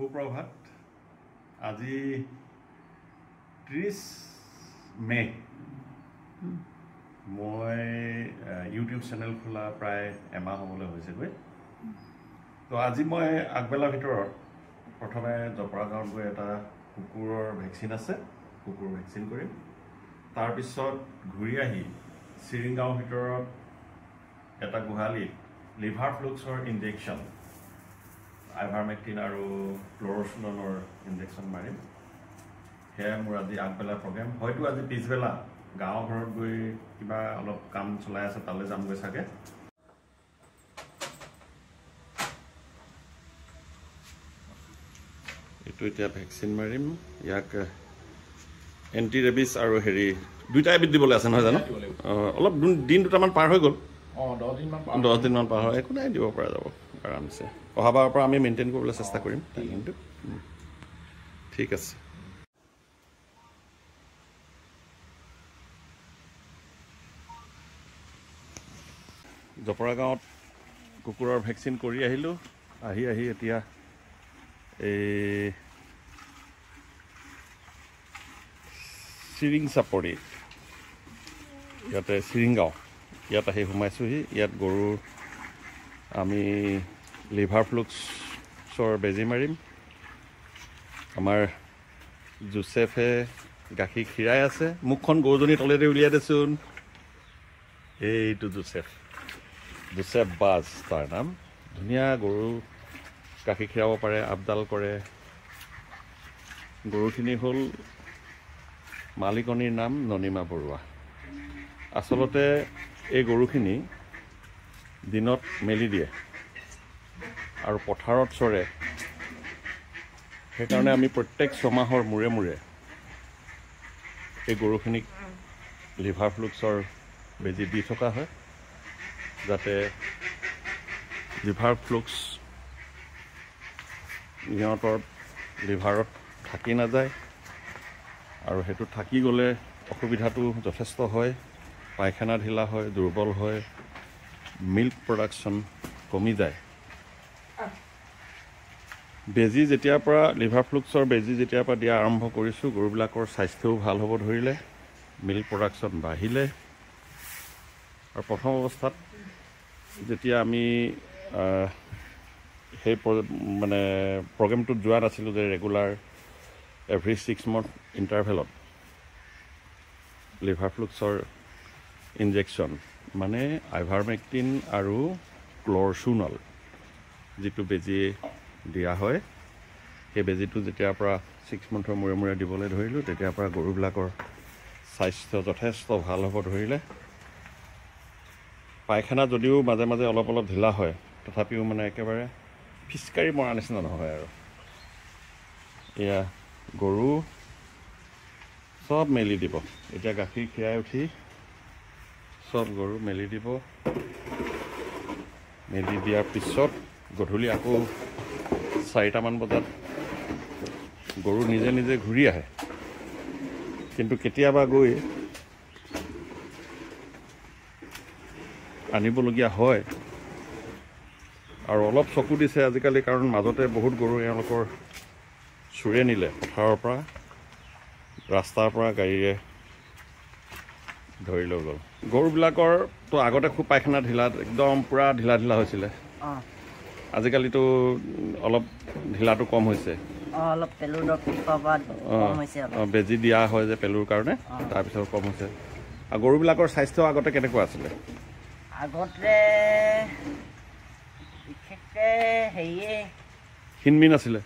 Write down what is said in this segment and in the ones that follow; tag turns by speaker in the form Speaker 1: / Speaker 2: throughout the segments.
Speaker 1: সুপ্ৰভাত আজি 30 মে মই YouTube channel খোলা প্ৰায় এমাহ হ'বলৈ হৈছেগৈ তো আজি মই আগবেলা ভিতৰত প্ৰথমে জপৰা গাঁৱত গৈ এটা কুকুৰৰ ভেকচিন আছে কুকুৰ ভেকচিন কৰিম তাৰ পিছত ঘূৰি আহি চিৰিংগাঁৱৰ ভিতৰত এটা গোহালিত লিভাৰ ফ্লুক্সৰ ইনজেকশ্যন আইভাৰমেক্টিন আৰু ক্লৰ'চিননৰ ইনজেকশ্যন মাৰিম সেয়া মোৰ আজি আগবেলা প্ৰগ্ৰেম হয়তো আজি পিছবেলা গাঁৱৰ ঘৰত গৈ কিবা অলপ কাম চলাই আছে তালৈ যামগৈ চাগে এইটো এতিয়া ভেকচিন মাৰিম ইয়াক এণ্টি ৰেবিছ আৰু হেৰি দুইটা এবিধ দিবলৈ আছে নহয় জানো অলপ দিন দুটামান পাৰ হৈ গ'ল 10 দিনমান পাৰ হয় একো নাই দিব পৰা যাব আৰামছে অহাবাৰৰ পৰা আমি মেইনটেইন কৰিবলৈ চেষ্টা কৰিম কিন্তু ঠিক আছে জপৰা গাঁৱত কুকুৰৰ ভেকচিন কৰি আহিলোঁ আহি এতিয়া এই চিৰিং চাপৰি ইয়াতে চিৰিংগাঁও ইয়াত আহি সোমাইছোঁহি ইয়াত গৰুৰ আমি লিভাৰ ফ্লুক্সৰ বেজী মাৰিম আমাৰ জোচেফে গাখীৰ খীৰাই আছে মুখখন গৰুজনী তলেদি উলিয়াই দেচোন এইটো জোচেফ বাজ তাৰ নাম ধুনীয়া গৰু গাখীৰ খীৰাব পাৰে আপডাল কৰে গৰুখিনি হ'ল মালিকনীৰ নাম ননিমা বৰুৱা আচলতে এই গৰুখিনি দিনত মেলি দিয়ে আৰু পথাৰত চৰে সেইকাৰণে আমি প্ৰত্যেক ছমাহৰ মূৰে মূৰে এই গৰুখিনিক লিভাৰ ফ্লুক্সৰ বেজী দি থকা হয় যাতে লিভাৰ ফ্লুক্স সিহঁতৰ লিভাৰত থাকি নাযায় আৰু সেইটো থাকি গ'লে অসুবিধাটো যথেষ্ট হয় পায়খানা ঢিলা হয় দুৰ্বল হয় মিল্ক প্ৰডাকশ্যন কমি যায় বেজী যেতিয়াৰ পৰা লিভাৰ ফ্লুক্সৰ বেজী যেতিয়াৰ পৰা দিয়া আৰম্ভ কৰিছোঁ গৰুবিলাকৰ স্বাস্থ্যও ভাল হ'ব ধৰিলে মিল্ক প্ৰডাকশ্যন বাঢ়িলে আৰু প্ৰথম অৱস্থাত যেতিয়া আমি সেই মানে প্ৰগ্ৰেমটোত যোৱা নাছিলোঁ যে ৰেগুলাৰ এভৰি 6 মান্থ ইণ্টাৰভেলত লিভাৰ ফ্লুক্সৰ ইনজেকশ্যন মানে আইভাৰমেক্টিন আৰু ক্লৰ'চিনল যিটো বেজী দিয়া হয় সেই বেজীটো যেতিয়াৰ পৰা 6 মান্থৰ মূৰে মূৰে দিবলৈ ধৰিলোঁ তেতিয়াৰ পৰা গৰুবিলাকৰ স্বাস্থ্য যথেষ্ট ভাল হ'ব ধৰিলে পায়খানা যদিও মাজে মাজে অলপ ঢিলা হয় তথাপিও মানে একেবাৰে ফিচকাৰী মৰা নিচিনা নহয় আৰু এয়া গৰু চব মেলি দিব এতিয়া গাখীৰ খীৰাই উঠি চব গৰু মেলি দিব মেলি দিয়াৰ পিছত গধূলি আকৌ 4টামান বজাত গৰু নিজে নিজে ঘূৰি আহে কিন্তু কেতিয়াবা গৈ আনিবলগীয়া হয় আৰু অলপ চকু দিছে আজিকালি কাৰণ মাজতে বহুত গৰু এওঁলোকৰ চুৰে নিলে পথাৰৰ পৰা ৰাস্তাৰ পৰা গাড়ীৰে ধৰি লৈ গ'ল গৰুবিলাকৰতো আগতে খুব পায়খানা ঢিলা একদম পূৰা ঢিলা হৈছিলে আজিকালিতো অলপ ঢিলাটো কম হৈছে বেজী দিয়া হয় যে পেলুৰ কাৰণে তাৰপিছত কম হৈছে আৰু গৰুবিলাকৰ স্বাস্থ্য আগতে কেনেকুৱা আছিলে
Speaker 2: আগতে বিশেষকৈ হেৰিয়ে
Speaker 1: ক্ষীণ আছিলে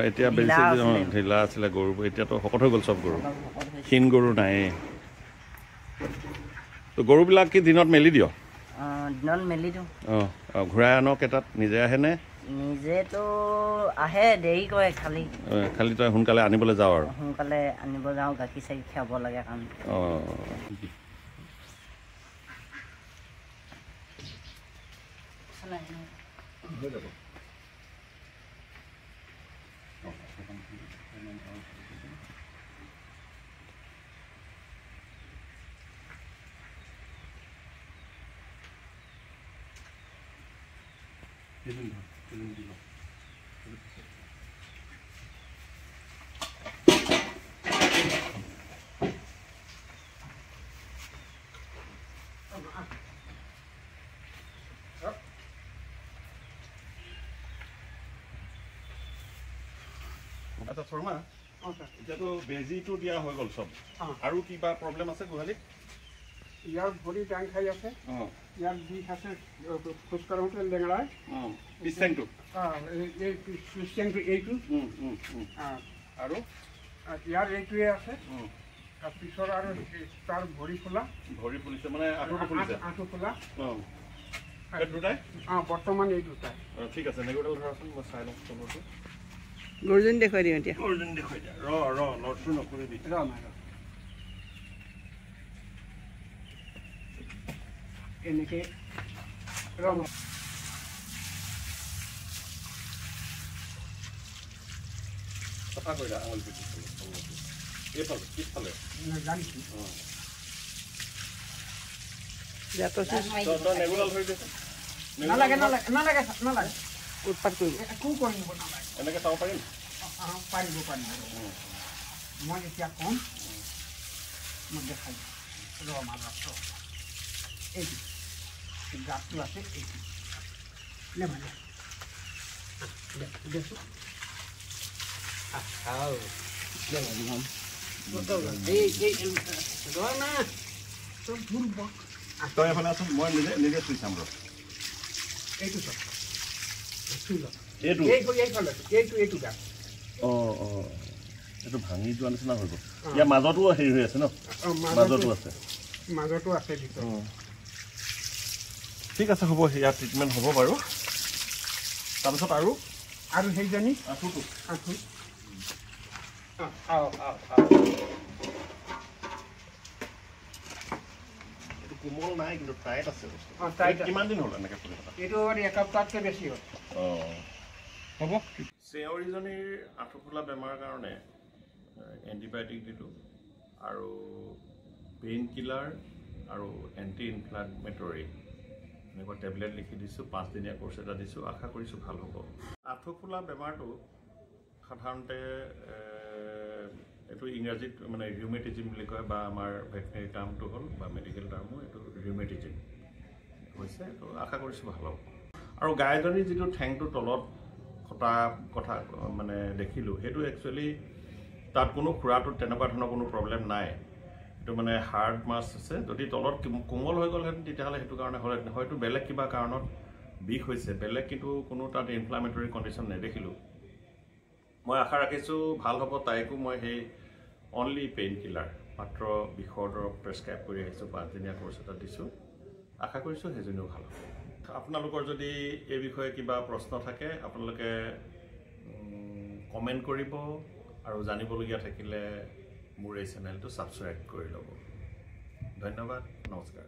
Speaker 1: এতিয়া বেছি ঢিলা আছিলে গৰুবোৰ এতিয়াতো শকত হৈ গ'ল চব গৰু ক্ষীণ গৰু নাই তো গৰুবিলাক কি দিনত মেলি দিয়
Speaker 2: দিনত মেলি দিওঁ
Speaker 1: ঘূৰাই আন কেইটাত নিজে আহেনে
Speaker 2: নিজেতো আহে দেৰি কৰে খালি
Speaker 1: তই সোনকালে আনিবলৈ যাওঁ আৰু
Speaker 2: সোনকালে আনিব যাওঁ গাখীৰ চাখীৰ খীৰাব লাগে কাৰণে
Speaker 1: হৈ যাব শৰ্মা এতিয়াতো বেজীটো দিয়া হৈ গ'ল চব আৰু কিবা প্ৰব্লেম আছে গোহালিত
Speaker 3: ইয়াৰ ভৰি টাং খাই আছে ইয়াৰ বিষ আছে খোজকাঢ়োতে লেঙেৰাই
Speaker 1: পিছটেংটো
Speaker 3: এই পিছটেংটো এইটো
Speaker 1: আৰু
Speaker 3: ইয়াৰ এইটোৱে আছে পিছৰ আৰু তাৰ ভৰি খোলা
Speaker 1: ভৰি ফুলিছে মানে আঁঠু খোলা দুটাই
Speaker 3: বৰ্তমান এই দুটাই
Speaker 1: ঠিক আছে নেগুডাল ধৰাচোন মই চাই লওঁ তলৰটো
Speaker 4: গৰুজনী দেখুৱাই দিওঁ এতিয়া
Speaker 1: গৰুজনী দেখুৱাই দিয়া লৰটো নকৰিবি
Speaker 3: এনেকৈ
Speaker 1: চফা কৰি দিয়া আঙুলি এইফালে পিছফালে
Speaker 3: জানিছোঁ
Speaker 1: নেগুডাল ধৰি দিছে
Speaker 3: নালাগে নালাগে নালাগে নালাগে
Speaker 4: উৎপাত কৰিব
Speaker 3: একো কৰি নিব নালাগে
Speaker 1: এনেকৈ চাব পাৰিম
Speaker 3: পাৰিব মই এতিয়া ক'ম মই দেখাই মাজত এইটো গাঁতটো আছে এইটো নেমানে দেচোন
Speaker 1: তই এফালে আছোন মই নিজে চুই চাম ৰ
Speaker 3: এইটো চব চুই লওক
Speaker 1: এইটো
Speaker 3: এইফালে এইটো গাঁত
Speaker 1: এইটো ভাঙি যোৱা নিচিনা হৈ গ'ল ইয়াৰ মাজতো হেৰি হৈ আছে ন মাজতো আছে
Speaker 3: ভিতৰত
Speaker 1: ঠিক আছে হ'ব ইয়াৰ ট্ৰিটমেণ্ট হ'ব বাৰু তাৰপিছত আৰু
Speaker 3: সেইজনী
Speaker 1: আঁঠুটো
Speaker 3: আঁঠু
Speaker 1: এইটো কোমল নাই কিন্তু টাইট আছে কিমান দিন হ'ল এনেকৈ ফুলি থকা
Speaker 3: এইটো এসপ্তাহতকৈ বেছি হ'ল হ'ব
Speaker 1: চেউৰীজনীৰ আঁঠু ফুলা বেমাৰৰ কাৰণে এণ্টিবায়'টিক দিলোঁ আৰু পেইন কিলাৰ আৰু এণ্টি ইনফ্লামেটৰী এনেকুৱা টেবলেট লিখি দিছোঁ 5 দিনীয়া কোৰ্চ এটা দিছোঁ আশা কৰিছোঁ ভাল হ'ব আঁঠু ফুলা বেমাৰটো সাধাৰণতে এইটো ইংৰাজীত মানে ৰিউমেটিজিম বুলি কয় বা আমাৰ ভেটেনেৰী টাৰ্মটো হ'ল বা মেডিকেল টাৰ্মো এইটো ৰিউমেটিজিম হৈছে তো আশা কৰিছোঁ ভাল হ'ব আৰু গাইজনীৰ যিটো ঠেংটো তলত ফটা কথা মানে দেখিলোঁ সেইটো একচুৱেলি তাত কোনো খুৰাটোত তেনেকুৱা ধৰণৰ কোনো প্ৰব্লেম নাই এইটো মানে হাৰ্ড মাছ আছে যদি তলত কোমল হৈ গ'লহেঁতেন তেতিয়াহ'লে সেইটো কাৰণে হ'লহেঁতেন হয়তো বেলেগ কিবা কাৰণত বিষ হৈছে বেলেগ কিন্তু কোনো তাত ইনফ্লামেটৰী কণ্ডিশ্যন নেদেখিলোঁ মই আশা ৰাখিছোঁ ভাল হ'ব তাইকো মই সেই অনলি পেইন কিলাৰ মাত্ৰ বিষৰ দৰৱ প্ৰেছক্ৰাইব কৰি আহিছোঁ 5 দিনীয়া কোৰ্চ এটা দিছোঁ আশা কৰিছোঁ সেইজনীও ভাল হ'ব আপোনালোকৰ যদি এই বিষয়ে কিবা প্ৰশ্ন থাকে আপোনালোকে কমেণ্ট কৰিব আৰু জানিবলগীয়া থাকিলে মোৰ এই চেনেলটো ছাবস্ক্ৰাইব কৰি ল'ব ধন্যবাদ নমস্কাৰ